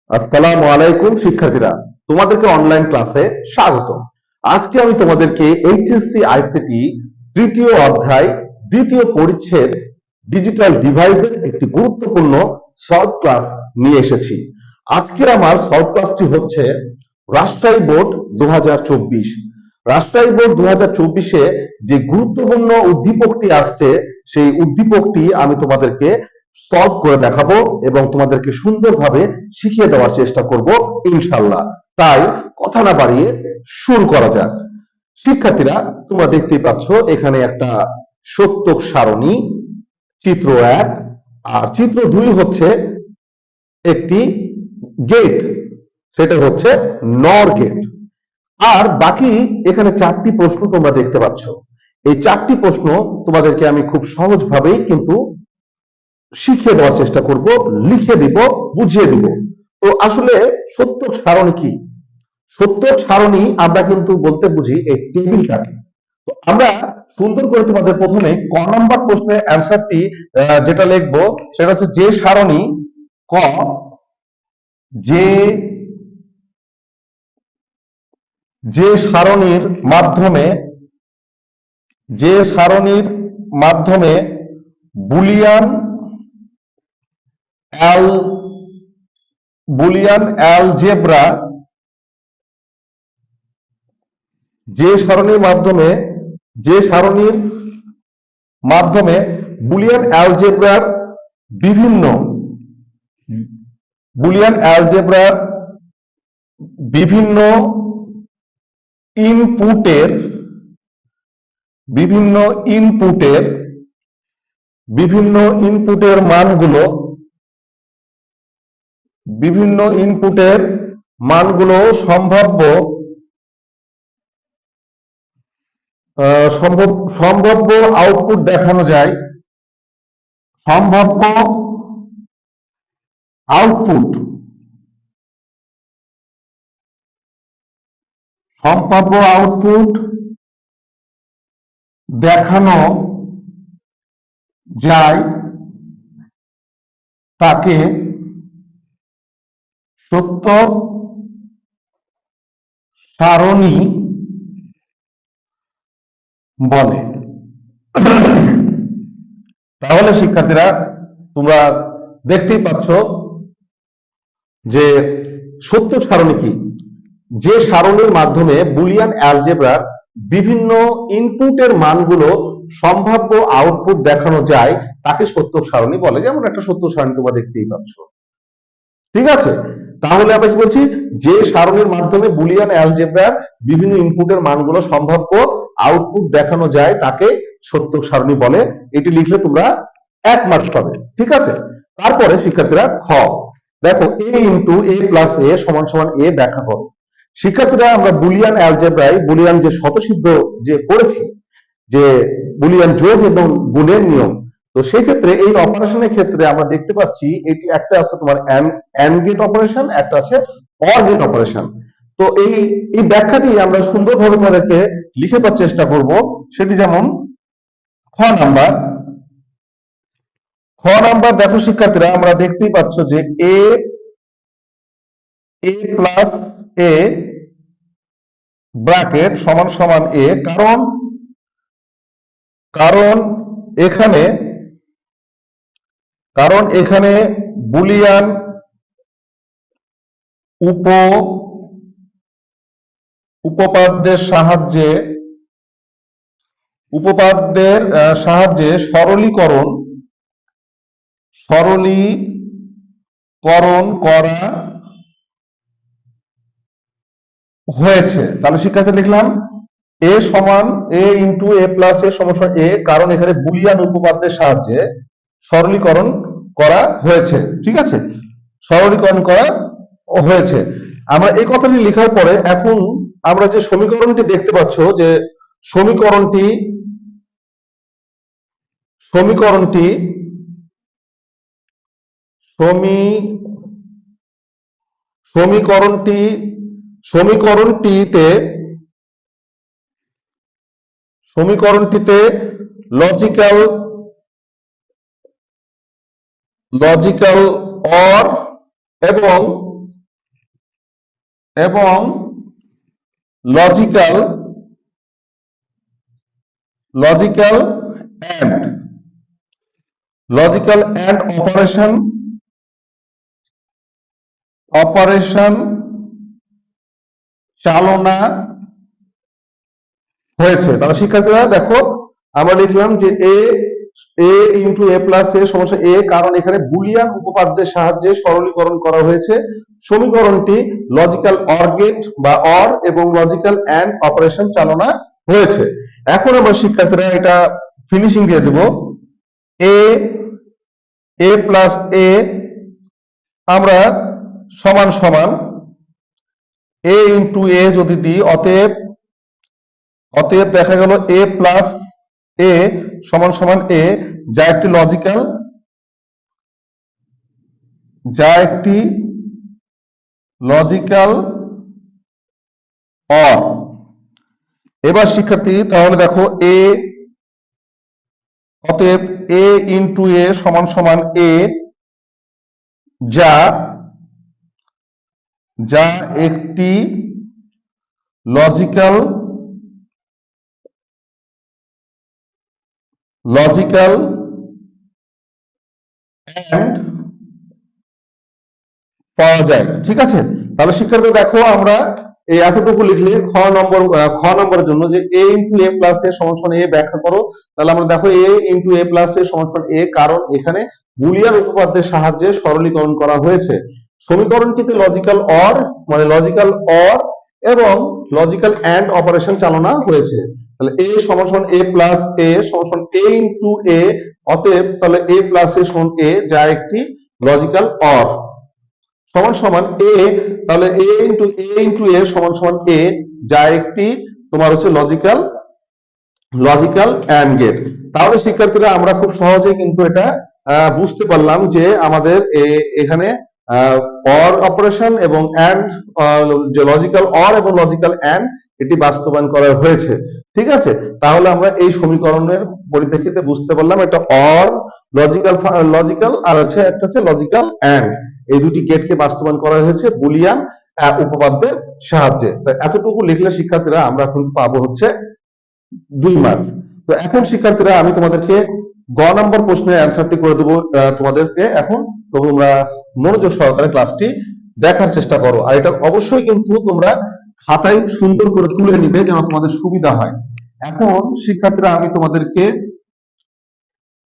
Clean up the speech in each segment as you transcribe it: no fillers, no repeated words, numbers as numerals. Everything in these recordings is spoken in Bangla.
আসসালামু আলাইকুম শিক্ষার্থীরা, তোমাদেরকে অনলাইন ক্লাসে স্বাগত। আজকে আমি তোমাদেরকে এইচএসসি আইসিটি তৃতীয় অধ্যায় দ্বিতীয় পরিচ্ছেদ ডিজিটাল ডিভাইসের একটি গুরুত্বপূর্ণ শর্ট ক্লাস নিয়ে এসেছি। আজকের আমার শর্ট ক্লাসটি হচ্ছে রাষ্ট্রায়ত্ত বোর্ড 2024। রাষ্ট্রায়ত্ত বোর্ড 2024-এ যে গুরুত্বপূর্ণ উদ্দীপকটি আসছে সেই উদ্দীপকটি আমি তোমাদেরকে সলভ করে দেখাবো এবং তোমাদেরকে সুন্দরভাবে শিখিয়ে দেওয়ার চেষ্টা করব ইনশাআল্লাহ। তাই কথা না বাড়িয়ে শুরু করা যাক। শিক্ষার্থীরা, তোমরা দেখতেই পাচ্ছ এখানে একটা সত্যক সারণী চিত্র 1 আর চিত্র 2 হচ্ছে একটি গেট, সেটা হচ্ছে নর গেট। আর বাকি এখানে 4টি প্রশ্ন তোমরা দেখতে পাচ্ছ। এই 4টি প্রশ্ন তোমাদেরকে আমি খুব সহজভাবেই কিন্তু শিখিয়ে দেওয়ার চেষ্টা করব, লিখে দিব, বুঝিয়ে দিব। তো আসলে সত্যক সারণী কি? সত্যক সারণী আমরা কিন্তু বলতে বুঝি এই টেবিলটাকে। তো আমরা সুন্দর করে তোমাদের প্রথমে ক নাম্বার প্রশ্নের অ্যান্সারটি যেটা লিখবো সেটা হচ্ছে যে সারণী ক, যে যে সারণীর মাধ্যমে বুলিয়ান অ্যালজেব্রা যে সারণীর মাধ্যমে বুলিয়ান অ্যালজেব্রার বিভিন্ন বিভিন্ন ইনপুটের মানগুলো সম্ভাব্য আউটপুট দেখানো যায়। সম্ভাব্য আউটপুট দেখানো যায় তাকে সত্যক সারণী বলে। তাহলে শিক্ষার্থীরা, তোমরা দেখতেই পাচ্ছ যে সত্যক সারণী কি? যে সারণীর মাধ্যমে বুলিয়ান অ্যালজেব্রার বিভিন্ন ইনপুটের মানগুলো সম্ভাব্য আউটপুট দেখানো যায় তাকে সত্যক সারণী বলে। যেমন একটা সত্যক সারণী তোমরা দেখতেই পাচ্ছ, ঠিক আছে? তাহলে আমরা কি বলছি? যে সারণীর মাধ্যমে বুলিয়ান অ্যালজেব্রার বিভিন্ন ইনপুটের মানগুলো সম্ভাব্য আউটপুট দেখানো যায় তাকে সত্যক সারণী বলে। এটি লিখলে তোমরা 1 মার্ক পাবে, ঠিক আছে? তারপরে শিক্ষার্থীরা খ, দেখো a into a plus a সমান সমান a ব্যাখ্যা করো। শিক্ষার্থীরা, আমরা বুলিয়ান অ্যালজেব্রায় বুলিয়ান যে স্বতঃসিদ্ধ যে পড়েছি, যে বুলিয়ান যোগ এবং গুণের নিয়ম, তো সেই ক্ষেত্রে এই অপারেশনের ক্ষেত্রে আমরা দেখতে পাচ্ছি এটি একটা আছে তোমার এন্ড গেট অপারেশন, একটা আছে অর গেট অপারেশন। তো এই ব্যাখ্যাটি আমরা সুন্দরভাবে তোমাদেরকে লিখে দেওয়ার চেষ্টা করব। সেটি যেমন খ নাম্বার দেখো শিক্ষার্থীরা, আমরা দেখতেই পাচ্ছ যে এ প্লাস এ ব্র্যাকেট সমান সমান এ, কারণ এখানে বুলিয়ান উপপাদ্যের সাহায্যে সরলীকরণ করা হয়েছে। তাহলে শিক্ষার্থী লিখলাম a সমান a into a plus a সমান a, কারণ এখানে বুলিয়ান উপপাদ্যের সাহায্যে সরলীকরণ করা হয়েছে, ঠিক আছে? সরলীকরণ করা হয়েছে। আমরা এই কথাটি লেখার পরে এখন আমরা যে সমীকরণটি দেখতে পাচ্ছ, যে সমীকরণটিতে লজিক্যাল অর এবং এবং লজিক্যাল লজিক্যাল অ্যান্ড অপারেশন চালনা হয়েছে। তাহলে শিক্ষার্থীরা দেখো, আমরা লিখলাম যে এ ইন্টু এ প্লাস এ সমস্যা এ, কারণ এখানে বুলিয়ান উপপাদ্যের সাহায্যে সরলীকরণ করা হয়েছে। সমীকরণটি লজিক্যাল অর গেট বা অর এবং লজিক্যাল অ্যান্ড অপারেশন চালনা হয়েছে। এখন আমরা শিক্ষার্থীরা এটা ফিনিশিং দিয়ে দেব। এ প্লাস এ আমরা সমান সমান এ ইন্টু এ যদি দিই, অতএব দেখা গেল এ প্লাস এ সমান সমান এ, যা একটি লজিক্যাল অর। এবার শিক্ষার্থী তাহলে দেখো অতএব এ ইন্টু এ সমান সমান এ, যা একটি লজিক্যাল অ্যান্ড পাওয়া যায়। ঠিক আছে, তাহলে শিক্ষার্থী দেখো আমরা এই এতটুকু লিখলে খ নম্বরের জন্য যে এ ইন্টু এ প্লাস এ সমান সমান এ ব্যাখ্যা করো। তাহলে আমরা দেখো এ ইন্টু এ প্লাস এ সমান সমান এ, কারণ এখানে বুলিয়ান উপপাদ্যের সাহায্যে সরলীকরণ করা হয়েছে। সমীকরণটিতে লজিক্যাল অর এবং লজিক্যাল অ্যান্ড অপারেশন চালনা হয়েছে। তাহলে এ সমান সমান এ প্লাস এ সমান সমান এ ইন্টু এ, অতএব তাহলে এ প্লাস এ সমান এ, যা একটি লজিক্যাল অর সমান সমান এ, তাহলে এ ইন্টু এ সমান সমান এ, যা একটি তোমার হচ্ছে লজিক্যাল অ্যান্ড গেট। তাহলে শিক্ষার্থীরা আমরা খুব সহজেই কিন্তু এটা বুঝতে পারলাম যে আমাদের এখানে অর অপারেশন এবং অ্যান্ড, যে লজিক্যাল অর এবং লজিক্যাল অ্যান্ড, এটি বাস্তবায়ন করা হয়েছে। ঠিক আছে, তাহলে আমরা এই সমীকরণের পরিপ্রেক্ষিতে বুঝতে পারলাম এটা অর লজিক্যাল আর একটা হচ্ছে লজিক্যাল অ্যান্ড, এই দুটি গেটকে বাস্তবায়ন করা হয়েছে বুলিয়ান উপপাদ্যের সাহায্যে। এতটুকু লিখলে শিক্ষার্থীরা আমরা কিন্তু পাবো হচ্ছে 2 মার্কস। তো এখন শিক্ষার্থীরা আমি তোমাদেরকে গ নম্বর প্রশ্নের অ্যান্সারটি করে দেবো তোমাদেরকে। এখন তোমরা মনোযোগ সহকারে ক্লাসটি দেখার চেষ্টা করো, আর এটা অবশ্যই কিন্তু তোমরা খাতায় সুন্দর করে তুলে নিবে যেন তোমাদের সুবিধা হয়। এখন শিক্ষার্থীরা আমি তোমাদেরকে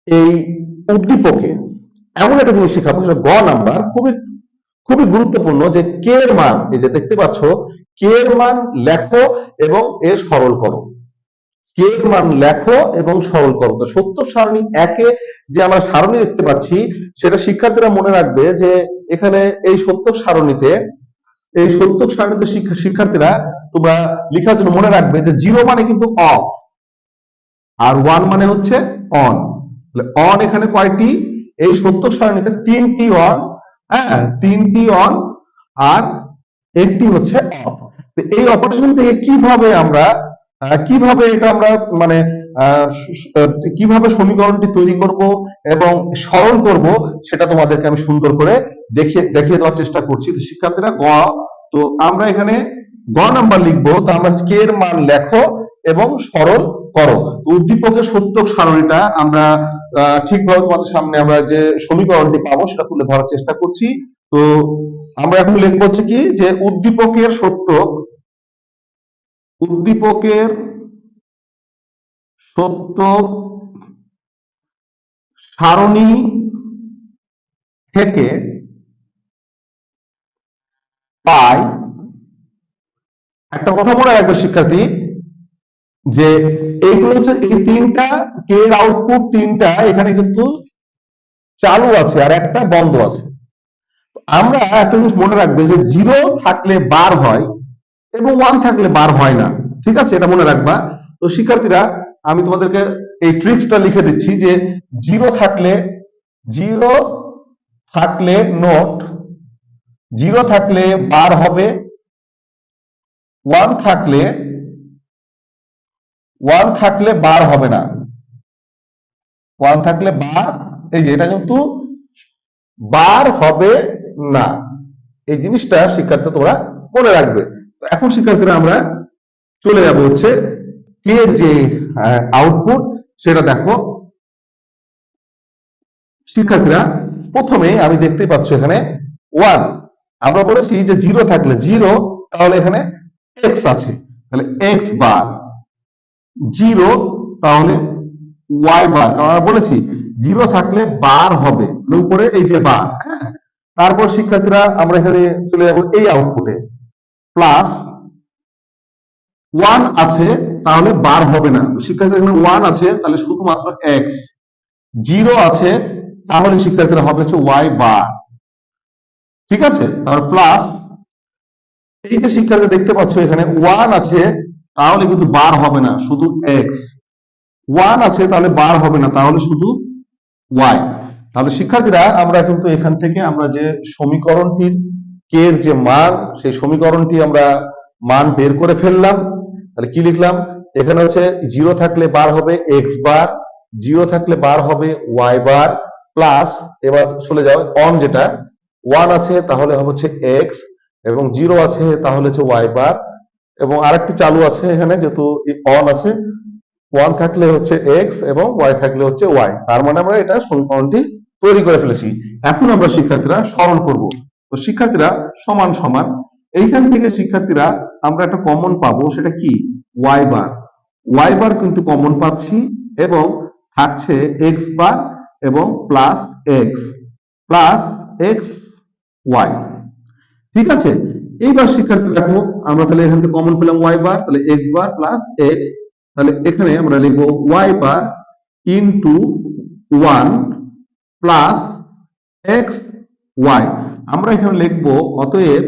এই উদ্দীপকে এমন একটা জিনিস শেখাবো, সেটা গ নাম্বার, খুবই গুরুত্বপূর্ণ, যে কে এর মান, এই যে দেখতে পাচ্ছ, কে এর মান লেখো এবং এর সরল করো। কে এর মান লেখো এবং সরল করো। তো সত্য সারণী একে যে আমরা সারণী দেখতে পাচ্ছি, সেটা শিক্ষার্থীরা মনে রাখবে যে এখানে এই সত্য সারণীতে শিক্ষার্থীরা তোমরা লেখার জন্য মনে রাখবে যে 0 মানে কিন্তু অফ আর 1 মানে হচ্ছে অন। অন এখানে কয়টি? এই সত্য সারণীতে 3টি অন, হ্যাঁ 3টি অন আর একটি হচ্ছে অফ। এই অপারেশন থেকে কিভাবে এটা আমরা মানে কিভাবে সমীকরণটি তৈরি করব এবং সরল করব, সেটা তোমাদেরকে আমি সুন্দর করে দেখিয়ে দেওয়ার চেষ্টা করছি। শিক্ষার্থীরা তো আমরা এখানে গ নাম্বার লিখবো। তো আমরা কে এর মান লেখো এবং সরল করো। উদ্দীপকের সত্যক সারণীটা আমরা ঠিকভাবে তোমাদের সামনে আমরা যে সমীকরণটি পাবো সেটা তুলে ধরার চেষ্টা করছি। তো আমরা এখন লিখবো হচ্ছে কি, যে উদ্দীপকের সত্যক সারণী থেকে পাই। একটা কথা মনে রাখবে শিক্ষার্থী, যে এইগুলো হচ্ছে এই তিনটা কে এর আউটপুট, তিনটা এখানে কিন্তু চালু আছে আর একটা বন্ধ আছে। আমরা একটা জিনিস মনে রাখবে যে 0 থাকলে বার হয় এবং 1 থাকলে বার হয় না। ঠিক আছে, এটা মনে রাখবা। তো শিক্ষার্থীরা আমি তোমাদেরকে এই ট্রিক্সটা লিখে দিচ্ছি, যে 0 থাকলে নোট, 0 থাকলে বার হবে, 1 থাকলে বার হবে না। 1 থাকলে বার, এই যে এটা কিন্তু বার হবে না, এই জিনিসটা শিক্ষার্থী তোমরা মনে রাখবে। তো এখন শিক্ষার্থীরা আমরা চলে যাব হচ্ছে কে এর যে আউটপুট সেটা দেখো। শিক্ষার্থীরা প্রথমে আমি দেখতে পাচ্ছ এখানে 1, আমরা বলেছি যে 0 থাকলে 0, তাহলে এখানে x আছে, তাহলে x বার, 0 তাহলে y বার, কারণ আমরা বলেছি 0 থাকলে বার হবে, উপরে এই যে বার, হ্যাঁ। তারপর শিক্ষার্থীরা আমরা এখানে চলে যাব এই আউটপুটে, প্লাস 1 আছে তাহলে বার হবে না, শিক্ষার্থীরা এখানে 1 আছে তাহলে শুধুমাত্র x, 0 আছে তাহলে শিক্ষার্থীরা হবে হচ্ছে y বার, ঠিক আছে। তাহলে প্লাস এই যে শিক্ষার্থীরা দেখতে পাচ্ছ এখানে 1 আছে তাহলে কিন্তু বার হবে না, শুধু x, 1 আছে তাহলে বার হবে না, তাহলে শুধু y। তাহলে শিক্ষার্থীরা আমরা কিন্তু এখান থেকে আমরা যে সমীকরণটির কে এর যে মান, সেই সমীকরণটি আমরা মান বের করে ফেললাম। তাহলে কি লিখলাম এখানে হচ্ছে 0 থাকলে বার হবে x বার, 0 থাকলে বার হবে y বার, প্লাস এবার চলে যাও অন, যেটা 1 আছে তাহলে হচ্ছে x, এবং 0 আছে তাহলে হচ্ছে y বার, এবং আরেকটি চালু আছে এখানে যেহেতু অন আছে, 1 থাকলে হচ্ছে x এবং y থাকলে হচ্ছে y, তার মানে আমরা এটা সমীকরণটি তৈরি করে ফেলেছি। এখন আমরা শিক্ষার্থীরা সরল করব। তো শিক্ষার্থীরা সমান সমান, এইখান থেকে শিক্ষার্থীরা আমরা একটা কমন পাবো, সেটা কি y বার, y বার কিন্তু কমন পাচ্ছি, এবং থাকছে x বার এবং plus x, plus x y, ঠিক আছে। এইবার শিক্ষার্থী দেখো আমরা তাহলে এখান থেকে কমন পেলাম y বার, তাহলে x বার প্লাস x, তাহলে এখানে আমরা লিখবো y বার ইনটু 1 প্লাস x y, আমরা এখানে লিখবো অতএব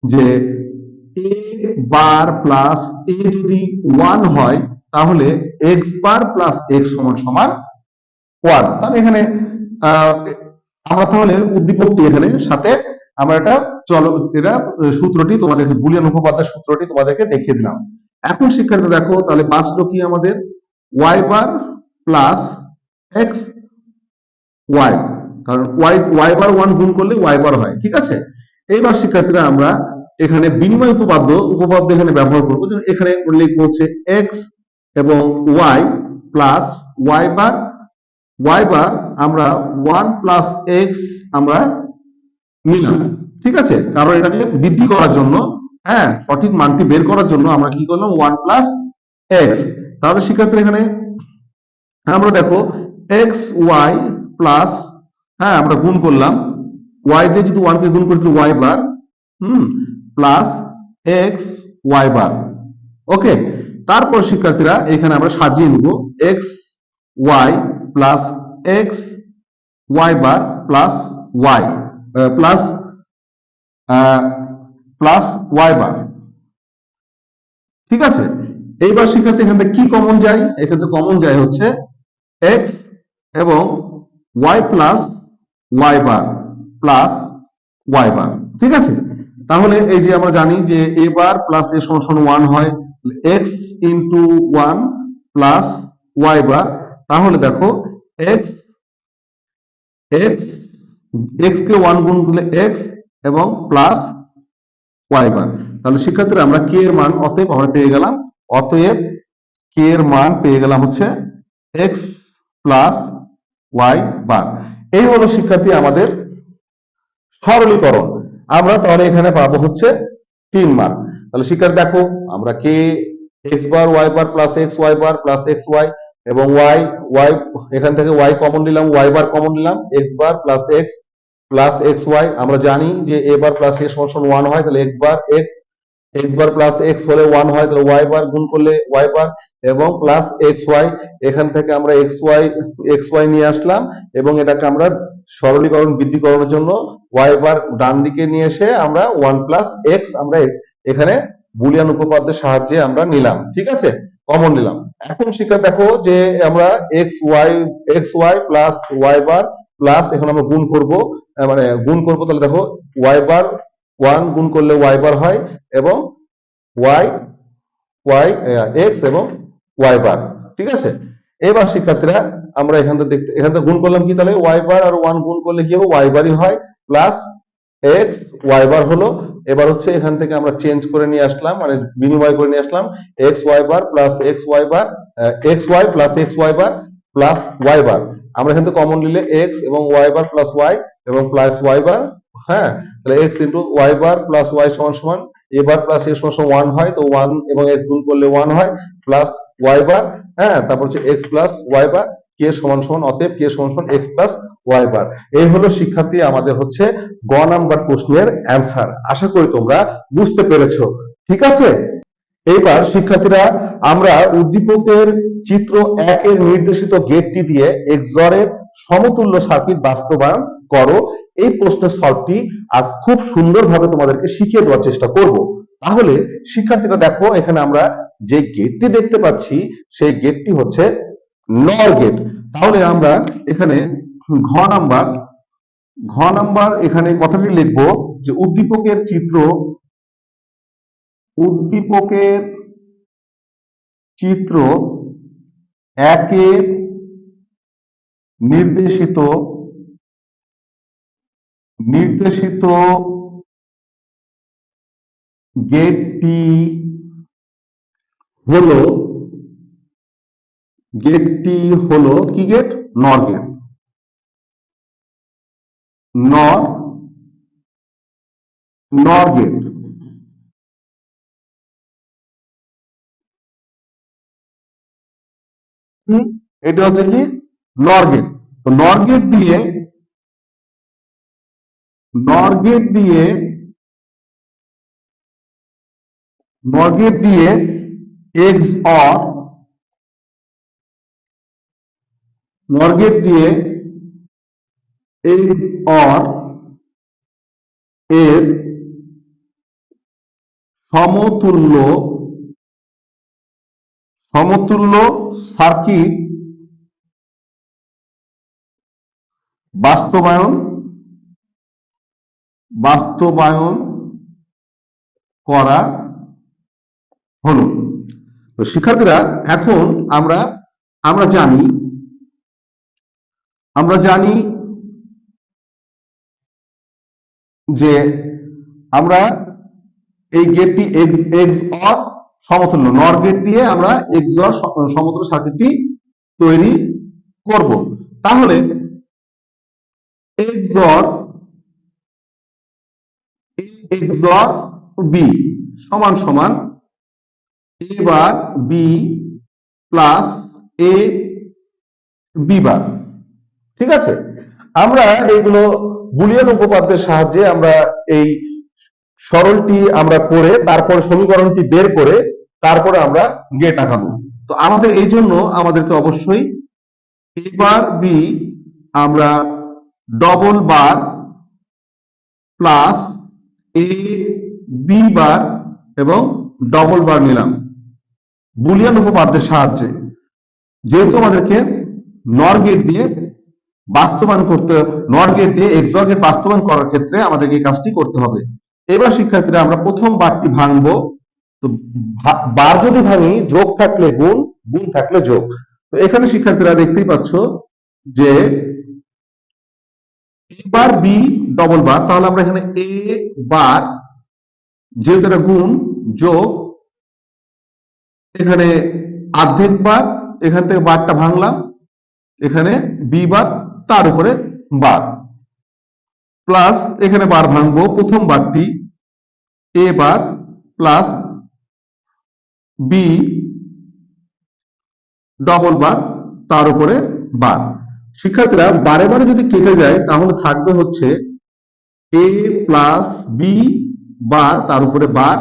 যে a বার প্লাস a যদি 1 হয় তাহলে x বার প্লাস x সমান সমান 1। তাহলে এখানে আমরা তাহলে উদ্দীপকটি এখানে সাথে আমরা এটা এটা সূত্রটি তোমাদেরকে, বুলিয়ান উপপাদ্যের সূত্রটি তোমাদেরকে দেখিয়ে দিলাম। এখন শিক্ষার্থী দেখো তাহলে বাঁচলো কি আমাদের y বার প্লাস x y, কারণ y বার 1 গুণ করলে y বার হয়, ঠিক আছে। এইবার শিক্ষার্থীরা আমরা এখানে বিনিময় উপপাদ্য এখানে ব্যবহার করবো, এখানে লিখবো হচ্ছে x এবং y প্লাস y বার, y বার আমরা 1 প্লাস x আমরা নিলাম, ঠিক আছে, কারণ এটাকে বৃদ্ধি করার জন্য, হ্যাঁ, সঠিক মানটি বের করার জন্য আমরা কি করলাম 1 প্লাস x। তাহলে শিক্ষার্থী এখানে আমরা দেখো x y প্লাস, হ্যাঁ, আমরা গুণ করলাম y দিয়ে যদি 1 কে গুণ করি তাহলে y বার, প্লাস x y বার, ওকে। তারপর শিক্ষার্থীরা এখানে আমরা সাজিয়ে নিব x y plus x y বার plus y plus plus y বার, ঠিক আছে। এইবার শিক্ষার্থী এখান থেকে কি কমন যায়, এখান থেকে কমন যায় হচ্ছে x এবং y প্লাস y বার প্লাস y বার, ঠিক আছে। তাহলে এই যে আমরা জানি যে a বার প্লাস a সমান 1 হয়, x ইন্টু 1 প্লাস y বার, তাহলে দেখো x কে 1 গুণ করলে x এবং প্লাস y বার, তাহলে শিক্ষার্থীরা আমরা k এর মান অতএব আমরা পেয়ে গেলাম, অতএব k এর মান পেয়ে গেলাম হচ্ছে x প্লাস y বার। এই হলো শিক্ষার্থী আমাদের সরলীকরণ। আমরা তাহলে এখানে পাবো হচ্ছে 3 মান। তাহলে শিক্ষার্থী দেখো আমরা k x বার y বার প্লাস x y বার প্লাস x y, এবং y এখান থেকে y কমন নিলাম, y বার কমন নিলাম, x বার plus x plus x y, আমরা জানি যে a বার প্লাস a সমান 1 হয়, তাহলে x বার প্লাস x হলে 1 হয়, তাহলে y বার গুণ করলে y বার, এবং প্লাস x y, এখান থেকে আমরা x y নিয়ে আসলাম, এবং এটাকে আমরা সরলীকরণ বৃদ্ধিকরণের জন্য y বার ডান দিকে নিয়ে এসে আমরা 1 প্লাস x আমরা এখানে বুলিয়ান উপপাদ্যের সাহায্যে আমরা নিলাম, ঠিক আছে, কমন নিলাম। এখন শিক্ষার্থী দেখো যে আমরা x y প্লাস y বার প্লাস, এখন আমরা গুণ করব, মানে গুণ করব, তাহলে দেখো y বার 1 গুণ করলে y বার হয়, এবং x এবং y বার, ঠিক আছে। এবার শিক্ষার্থীরা আমরা এখান থেকে গুণ করলাম কি, তাহলে y বার আর 1 গুণ করলে কি হবে, y বারই হয়, প্লাস x y বার হলো, এবার হচ্ছে এখান থেকে আমরা চেঞ্জ করে নিয়ে আসলাম, মানে বিনিময় করে নিয়ে আসলাম এক্স ওয়াই বার প্লাস এক্স ওয়াই বার, x y plus x y বার প্লাস ওয়াই বার। আমরা এখান থেকে কমন নিলে এক্স এবং ওয়াই বার প্লাস ওয়াই এবং প্লাস ওয়াই বার। হ্যাঁ, তাহলে এক্স ইন্টু ওয়াই বার প্লাস ওয়াই সমান সমান এ বার প্লাস এ সমান ওয়ান হয়, তো ওয়ান এবং এক্স গুণ করলে ওয়ান হয়, প্লাস ওয়াই বার। হ্যাঁ, তারপর হচ্ছে এক্স প্লাস ওয়াই বার, কে সমান সমান, অতএব কে সমান সমান এক্স প্লাস ওয়াই বার। এই হলো শিক্ষার্থী আমাদের হচ্ছে গ নাম্বার প্রশ্নের অ্যান্সার। আশা করি তোমরা বুঝতে পেরেছো। ঠিক আছে, এইবার শিক্ষার্থীরা আমরা উদ্দীপকের চিত্র 1 এর নির্দেশিত গেটটি দিয়ে এক্সর এর সমতুল্য সার্কিট বাস্তবায়ন করো। এই প্রশ্নের সলভটি আজ খুব সুন্দরভাবে তোমাদেরকে শিখিয়ে দেওয়ার চেষ্টা করব। তাহলে শিক্ষার্থীরা দেখো, এখানে আমরা যে গেটটি দেখতে পাচ্ছি সেই গেটটি হচ্ছে নর গেট। তাহলে আমরা এখানে ঘ নাম্বার এখানে কথাটি লিখবো যে উদ্দীপকের চিত্র 1 এর নির্দেশিত গেটটি হলো কি গেট? নর গেট। নর গেট। এটা হচ্ছে কি নর গেট। তো নর গেট দিয়ে এক্স অর এর সমতুল্য সার্কিট বাস্তবায়ন করা হলো। তো শিক্ষার্থীরা এখন আমরা জানি যে আমরা এই গেটটি এক্স অর সমতুল্য নর গেট দিয়ে আমরা এক্স অর সমতুল্য সার্কিটটি তৈরি করব। তাহলে এক্স অর বি সমান সমান এ বার বি প্লাস এ বি বার। ঠিক আছে, আমরা এইগুলো বুলিয়ান উপপাদ্যের সাহায্যে আমরা এই সরলটি আমরা করে তারপর সমীকরণটি বের করে তারপরে আমরা গেট আঁকাবো। তো আমাদের এই জন্য আমাদেরকে অবশ্যই এ বার বি আমরা double bar plus A B বার এবং ডবল বার নিলাম বুলিয়ান উপপাদ্যের সাহায্যে। যেহেতু আমাদেরকে নর গেট দিয়ে এক্সর গেট বাস্তবায়ন করার ক্ষেত্রে আমাদেরকে এই কাজটি করতে হবে। এবার শিক্ষার্থীরা আমরা প্রথম বারটি ভাঙবো। তো বার যদি ভাঙি, যোগ থাকলে গুণ, গুণ থাকলে যোগ। তো এখানে শিক্ষার্থীরা দেখতেই পাচ্ছ যে এ বার বি ডবল বার, তাহলে আমরা এখানে এ বার যেহেতু এটা গুণ যোগ, এখানে অর্ধেক বার, এখান থেকে বারটা ভাঙলাম, এখানে বি বার তার উপরে বার প্লাস এখানে বার ভাঙবো, প্রথম বারটি এ বার প্লাস বি ডবল বার তার উপরে বার। শিক্ষার্থীরা বারে বারে যদি কেটে যায় তাহলে থাকবে হচ্ছে এ প্লাস বি বার তার উপরে বার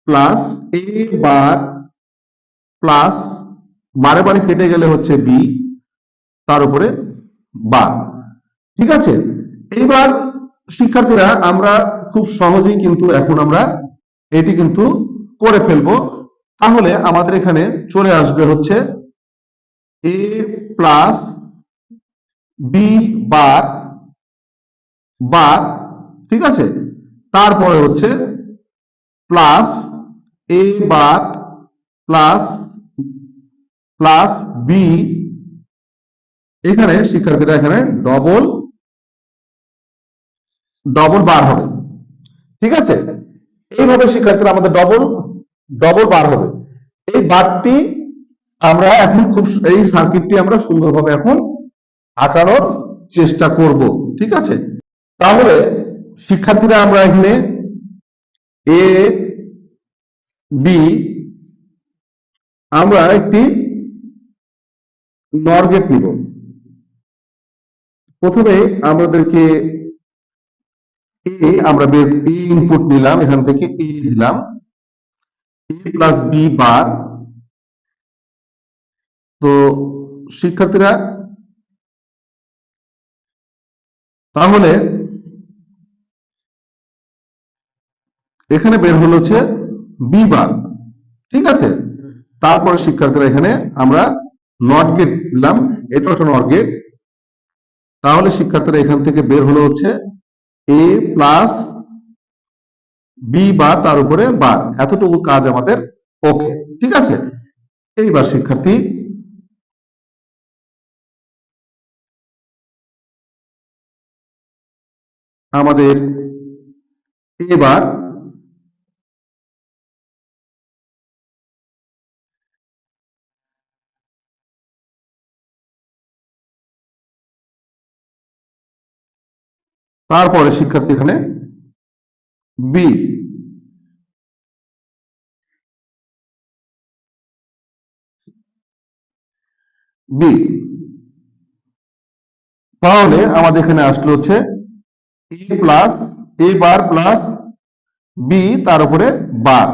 প্লাস এ বার প্লাস বারে বারে কেটে গেলে হচ্ছে বি তার উপরে বার। ঠিক আছে, এইবার শিক্ষার্থীরা আমরা খুব সহজেই কিন্তু এখন আমরা এটি কিন্তু করে ফেলবো। তাহলে আমাদের এখানে চলে আসবে হচ্ছে এ প্লাস বি বার বার, ঠিক আছে, তারপরে হচ্ছে প্লাস এ বার প্লাস প্লাস বি, এখানে শিক্ষার্থীরা এখানে ডবল বার হবে। ঠিক আছে, এইভাবে শিক্ষার্থীরা আমাদের ডবল ডবল বার হবে। এই বারটি আমরা এখন খুব এই সার্কিটটি আমরা সুন্দরভাবে এখন আঁকানোর চেষ্টা করব। ঠিক আছে, তাহলে শিক্ষার্থীরা আমরা এখানে এ বি আমরা একটি নর গেট নিব। প্রথমে আমাদেরকে আমরা ইনপুট নিলাম, এখান থেকে এ দিলাম, এ প্লাস বি বার। তো শিক্ষার্থীরা তাহলে এখানে বের হলো হচ্ছে বি বার। ঠিক আছে, তারপরে শিক্ষার্থীরা এখানে আমরা নট গেট দিলাম, এটা একটা নট গেট। তাহলে শিক্ষার্থীরা এখান থেকে বের হলো হচ্ছে এ প্লাস বি বার, তার উপরে বার। এতটুকু কাজ আমাদের ওকে। ঠিক আছে, এইবার শিক্ষার্থী আমাদের এবার তারপরে শিক্ষার্থী এখানে বি। বি তাহলে আমাদের এখানে আসলো হচ্ছে এ প্লাস এ বার প্লাস বি, তার উপরে বার।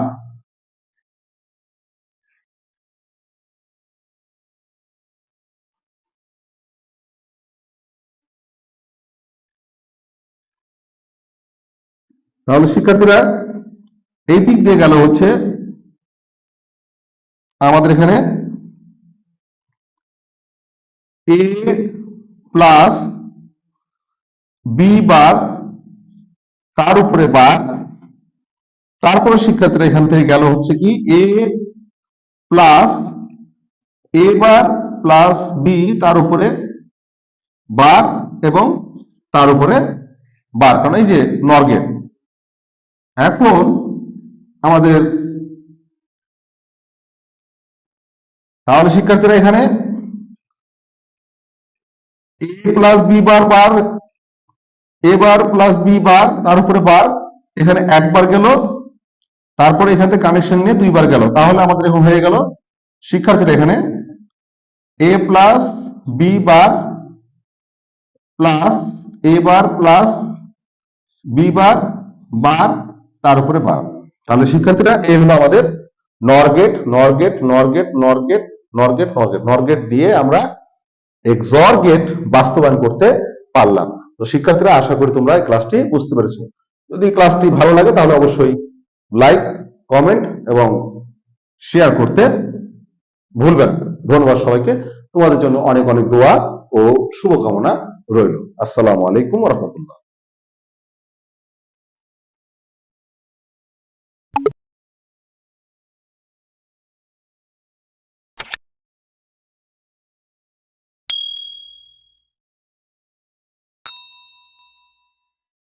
তাহলে শিক্ষার্থীরা এই দিক দিয়ে গেল হচ্ছে আমাদের এখানে এ প্লাস বি বার, তার উপরে বার। তারপরে শিক্ষার্থীরা এখান থেকে গেল হচ্ছে কি এ প্লাস এ বার প্লাস বি, তার উপরে বার এবং তার উপরে বার, কারণ এই যে নর গেট। এখন আমাদের তাহলে শিক্ষার্থীরা এখানে এ প্লাস বি বার বার, এ বার প্লাস বি বার, তার উপরে বার, এখানে একবার গেল, তারপরে এখান থেকে কানেকশন নিয়ে দুইবার গেল। তাহলে আমাদের এখন হয়ে গেল শিক্ষার্থীরা এখানে এ প্লাস বি বার প্লাস এ বার প্লাস বি বার বার, তার উপরে বার। তাহলে শিক্ষার্থীরা এই হলো আমাদের নর গেট, নর গেট, নর গেট, নর গেট, নর গেট, নর গেট, নর গেট দিয়ে আমরা এক্সঅর গেট বাস্তবায়ন করতে পারলাম। তো শিক্ষার্থীরা আশা করি তোমরা এই ক্লাসটি বুঝতে পেরেছো। যদি ক্লাসটি ভালো লাগে তাহলে অবশ্যই লাইক, কমেন্ট এবং শেয়ার করতে ভুলবেন না। ধন্যবাদ সবাইকে। তোমাদের জন্য অনেক অনেক দোয়া ও শুভকামনা রইল। আসসালামু আলাইকুম ওয়া রাহমাতুল্লাহ।